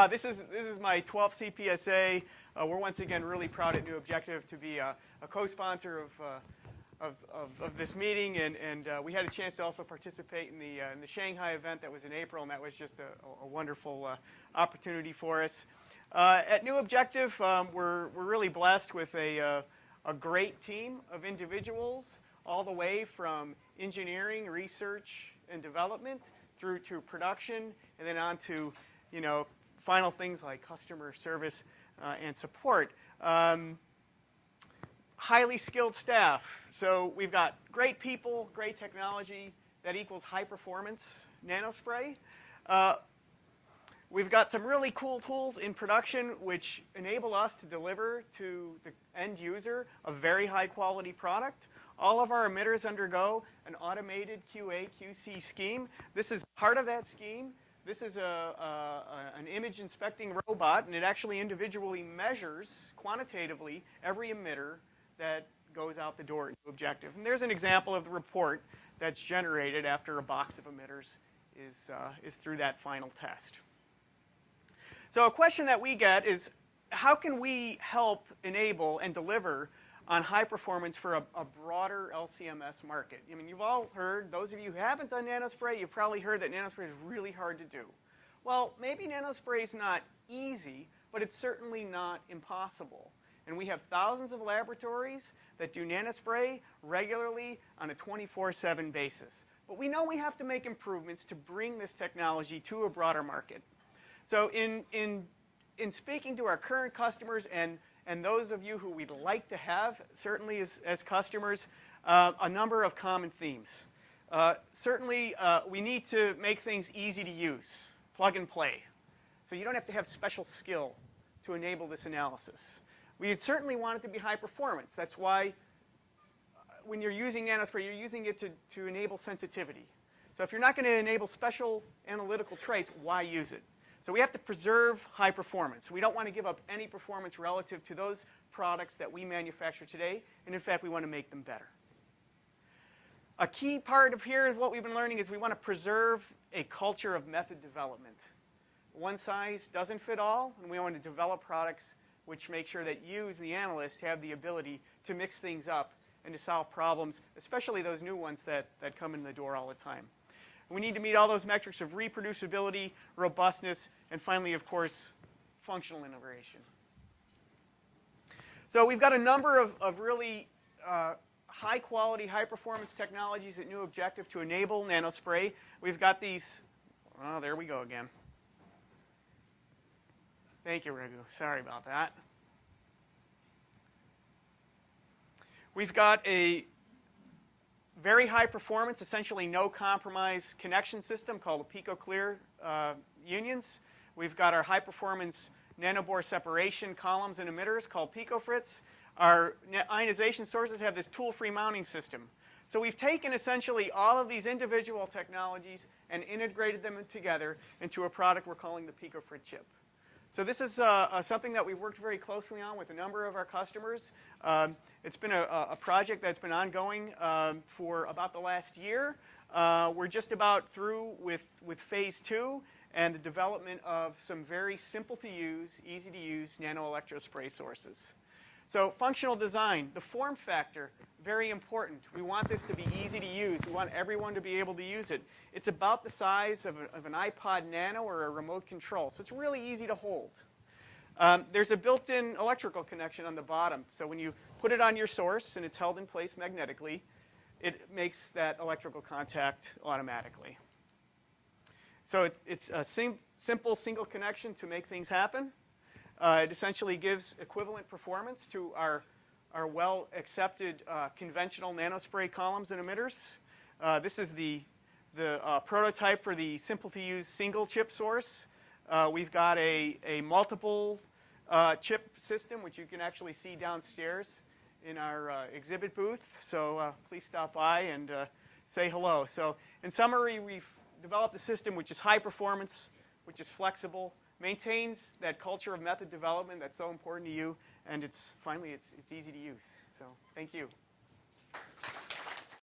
This is my 12th CPSA. We're once again really proud at New Objective to be a co-sponsor of this meeting, and we had a chance to also participate in the Shanghai event that was in April, and that was just a wonderful opportunity for us. At New Objective, we're really blessed with a great team of individuals, all the way from engineering, research, and development through to production, and then on to, final things like customer service and support. Highly skilled staff. So we've got great people, great technology that equals high performance nanospray. We've got some really cool tools in production which enable us to deliver to the end user a very high quality product. All of our emitters undergo an automated QA/QC scheme. This is part of that scheme. This is an image inspecting robot, and it actually individually measures quantitatively every emitter that goes out the door into Objective. And there's an example of the report that's generated after a box of emitters is through that final test. So a question that we get is, how can we help enable and deliver on high performance for a broader LCMS market? I mean, you've all heard, those of you who haven't done nanospray, you've probably heard that nanospray is really hard to do. Well, maybe nanospray is not easy, but it's certainly not impossible. And we have thousands of laboratories that do nanospray regularly on a 24/7 basis. But we know we have to make improvements to bring this technology to a broader market. So in speaking to our current customers and those of you who we'd like to have, certainly as customers, a number of common themes. Certainly, we need to make things easy to use, plug and play. So you don't have to have special skill to enable this analysis. We certainly want it to be high performance. That's why when you're using nanospray, you're using it to enable sensitivity. So if you're not going to enable special analytical traits, why use it? So we have to preserve high performance. We don't want to give up any performance relative to those products that we manufacture today, and in fact, we want to make them better. A key part of here is what we've been learning is we want to preserve a culture of method development. One size doesn't fit all, and we want to develop products which make sure that you, as the analyst, have the ability to mix things up and to solve problems, especially those new ones that come in the door all the time. We need to meet all those metrics of reproducibility, robustness, and finally, of course, functional integration. So we've got a number of really high-quality, high-performance technologies at New Objective to enable nanospray. We've got these. Oh, there we go again. Thank you, Raghu. Sorry about that. We've got a very high performance, essentially no compromise connection system called the PicoClear unions. We've got our high performance nanobore separation columns and emitters called PicoFritz. Our ionization sources have this tool-free mounting system. So we've taken essentially all of these individual technologies and integrated them together into a product we're calling the PicoFrit chip. So this is something that we've worked very closely on with a number of our customers. It's been a project that's been ongoing for about the last year. We're just about through with phase 2 and the development of some very simple to use, easy to use nanoelectrospray sources. So functional design, the form factor, very important. We want this to be easy to use. We want everyone to be able to use it. It's about the size of an iPod Nano or a remote control, so it's really easy to hold. There's a built-in electrical connection on the bottom, so when you put it on your source and it's held in place magnetically, it makes that electrical contact automatically. So it's a simple single connection to make things happen. It essentially gives equivalent performance to our well-accepted conventional nanospray columns and emitters. This is the prototype for the simple-to-use single chip source. We've got a multiple chip system, which you can actually see downstairs in our exhibit booth. So please stop by and say hello. So in summary, we've developed a system which is high performance, which is flexible, maintains that culture of method development that's so important to you, and finally it's easy to use. So thank you.